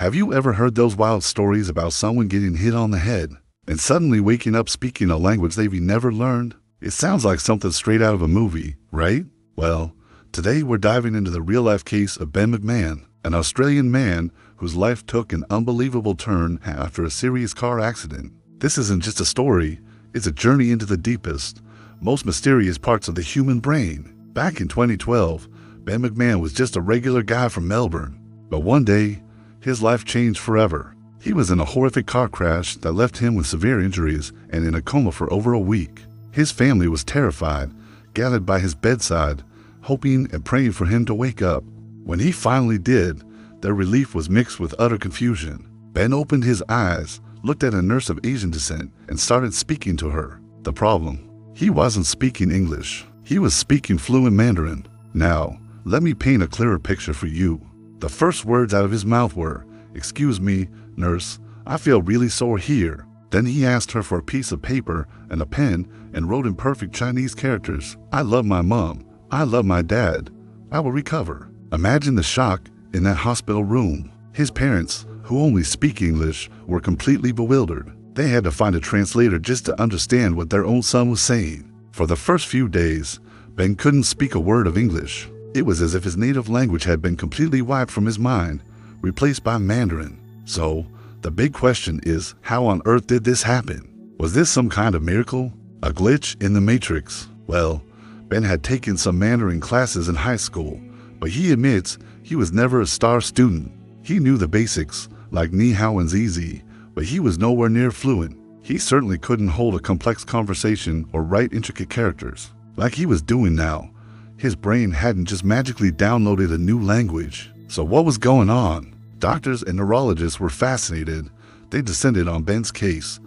Have you ever heard those wild stories about someone getting hit on the head and suddenly waking up speaking a language they've never learned? It sounds like something straight out of a movie, right? Well, today we're diving into the real-life case of Ben McMahon, an Australian man whose life took an unbelievable turn after a serious car accident. This isn't just a story, it's a journey into the deepest, most mysterious parts of the human brain. Back in 2012, Ben McMahon was just a regular guy from Melbourne. But one day, his life changed forever. He was in a horrific car crash that left him with severe injuries and in a coma for over a week. His family was terrified, gathered by his bedside, hoping and praying for him to wake up. When he finally did, their relief was mixed with utter confusion. Ben opened his eyes, looked at a nurse of Asian descent, and started speaking to her. The problem? He wasn't speaking English. He was speaking fluent Mandarin. Now, let me paint a clearer picture for you. The first words out of his mouth were, "Excuse me, nurse, I feel really sore here." Then he asked her for a piece of paper and a pen and wrote in perfect Chinese characters, "I love my mom. I love my dad. I will recover." Imagine the shock in that hospital room. His parents, who only speak English, were completely bewildered. They had to find a translator just to understand what their own son was saying. For the first few days, Ben couldn't speak a word of English. It was as if his native language had been completely wiped from his mind, replaced by Mandarin. So, the big question is, how on earth did this happen? Was this some kind of miracle? A glitch in the matrix? Well, Ben had taken some Mandarin classes in high school, but he admits he was never a star student. He knew the basics, like ni hao and zizi, but he was nowhere near fluent. He certainly couldn't hold a complex conversation or write intricate characters like he was doing now. His brain hadn't just magically downloaded a new language. So what was going on? Doctors and neurologists were fascinated. They descended on Ben's case,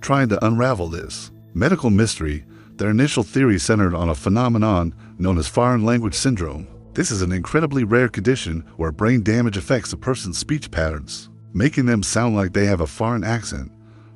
trying to unravel this medical mystery. Their initial theory centered on a phenomenon known as foreign language syndrome. This is an incredibly rare condition where brain damage affects a person's speech patterns, making them sound like they have a foreign accent.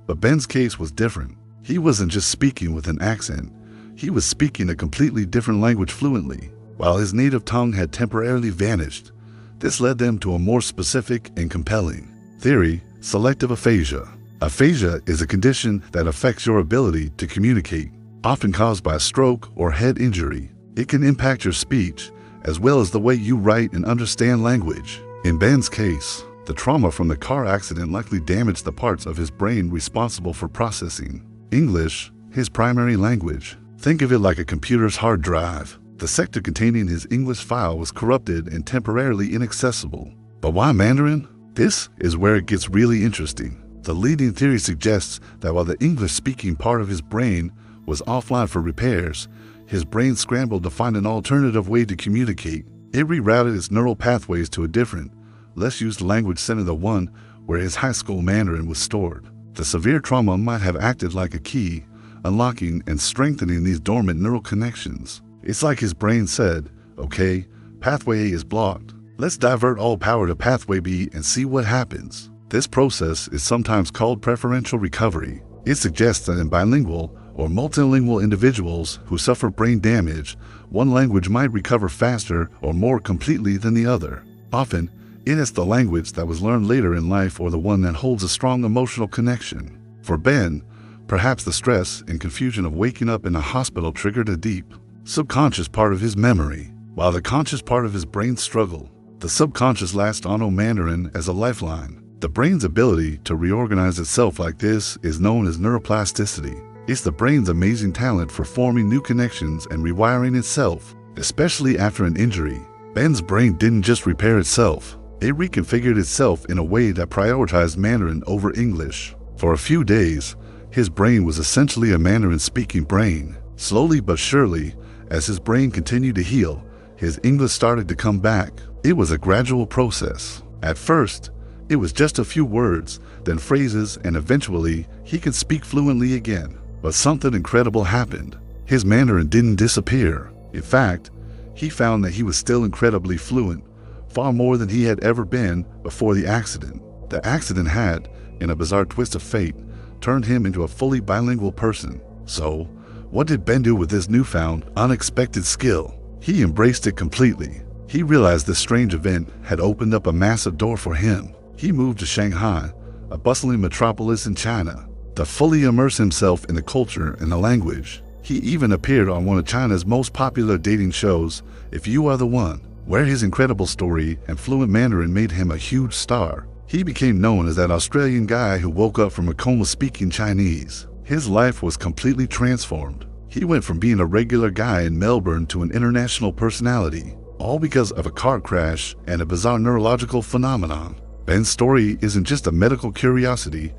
But Ben's case was different. He wasn't just speaking with an accent. He was speaking a completely different language fluently, while his native tongue had temporarily vanished. This led them to a more specific and compelling theory: selective aphasia. Aphasia is a condition that affects your ability to communicate, often caused by a stroke or head injury. It can impact your speech, as well as the way you write and understand language. In Ben's case, the trauma from the car accident likely damaged the parts of his brain responsible for processing English, his primary language. Think of it like a computer's hard drive. The sector containing his English file was corrupted and temporarily inaccessible. But why Mandarin? This is where it gets really interesting. The leading theory suggests that while the English-speaking part of his brain was offline for repairs, his brain scrambled to find an alternative way to communicate. It rerouted its neural pathways to a different, less used language center, the one where his high school Mandarin was stored. The severe trauma might have acted like a key, unlocking and strengthening these dormant neural connections. It's like his brain said, "Okay, pathway A is blocked. Let's divert all power to pathway B and see what happens." This process is sometimes called preferential recovery. It suggests that in bilingual or multilingual individuals who suffer brain damage, one language might recover faster or more completely than the other. Often, it is the language that was learned later in life or the one that holds a strong emotional connection. For Ben, perhaps the stress and confusion of waking up in a hospital triggered a deep, subconscious part of his memory, while the conscious part of his brain struggled. The subconscious latched onto Mandarin as a lifeline. The brain's ability to reorganize itself like this is known as neuroplasticity. It's the brain's amazing talent for forming new connections and rewiring itself, especially after an injury. Ben's brain didn't just repair itself. It reconfigured itself in a way that prioritized Mandarin over English. For a few days, his brain was essentially a Mandarin-speaking brain. Slowly but surely, as his brain continued to heal, his English started to come back. It was a gradual process. At first, it was just a few words, then phrases, and eventually, he could speak fluently again. But something incredible happened. His Mandarin didn't disappear. In fact, he found that he was still incredibly fluent, far more than he had ever been before the accident. The accident had, in a bizarre twist of fate, turned him into a fully bilingual person. So, what did Ben do with this newfound, unexpected skill? He embraced it completely. He realized this strange event had opened up a massive door for him. He moved to Shanghai, a bustling metropolis in China, to fully immerse himself in the culture and the language. He even appeared on one of China's most popular dating shows, If You Are the One, where his incredible story and fluent Mandarin made him a huge star. He became known as that Australian guy who woke up from a coma speaking Chinese. His life was completely transformed. He went from being a regular guy in Melbourne to an international personality, all because of a car crash and a bizarre neurological phenomenon. Ben's story isn't just a medical curiosity,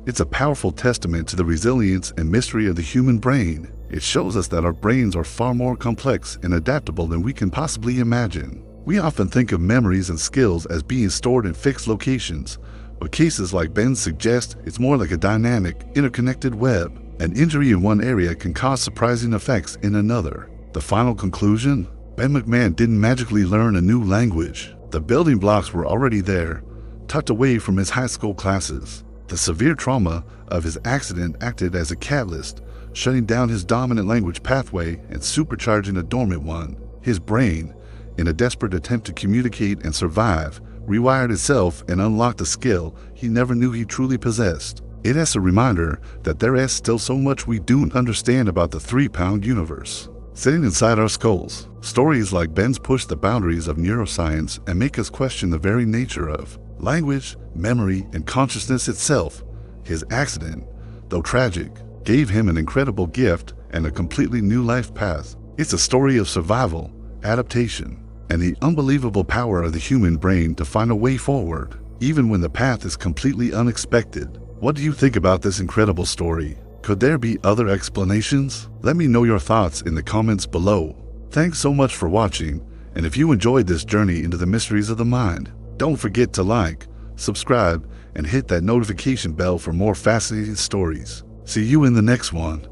it's a powerful testament to the resilience and mystery of the human brain. It shows us that our brains are far more complex and adaptable than we can possibly imagine. We often think of memories and skills as being stored in fixed locations, but cases like Ben's suggest it's more like a dynamic, interconnected web. An injury in one area can cause surprising effects in another. The final conclusion? Ben McMahon didn't magically learn a new language. The building blocks were already there, tucked away from his high school classes. The severe trauma of his accident acted as a catalyst, shutting down his dominant language pathway and supercharging a dormant one. His brain, in a desperate attempt to communicate and survive, rewired itself and unlocked a skill he never knew he truly possessed. It is a reminder that there is still so much we don't understand about the 3-pound universe sitting inside our skulls. Stories like Ben's push the boundaries of neuroscience and make us question the very nature of language, memory, and consciousness itself. His accident, though tragic, gave him an incredible gift and a completely new life path. It's a story of survival, adaptation, and the unbelievable power of the human brain to find a way forward, even when the path is completely unexpected. What do you think about this incredible story? Could there be other explanations? Let me know your thoughts in the comments below. Thanks so much for watching, and if you enjoyed this journey into the mysteries of the mind, don't forget to like, subscribe, and hit that notification bell for more fascinating stories. See you in the next one.